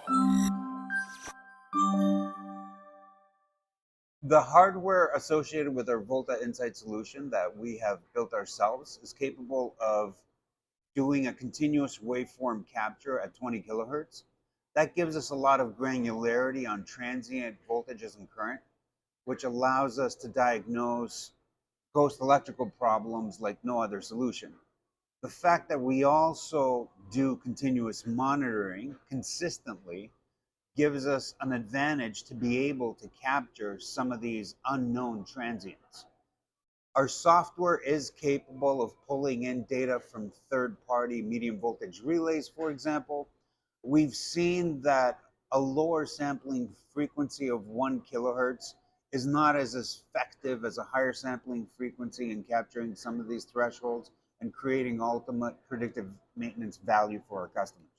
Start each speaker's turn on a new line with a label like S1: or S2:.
S1: The hardware associated with our Volta Insite solution that we have built ourselves is capable of doing a continuous waveform capture at 20 kilohertz. That gives us a lot of granularity on transient voltages and current, which allows us to diagnose ghost electrical problems like no other solution. The fact that we also do continuous monitoring consistently gives us an advantage to be able to capture some of these unknown transients. Our software is capable of pulling in data from third-party medium voltage relays, for example. We've seen that a lower sampling frequency of 1 kilohertz is not as effective as a higher sampling frequency in capturing some of these thresholds and creating ultimate predictive maintenance value for our customers.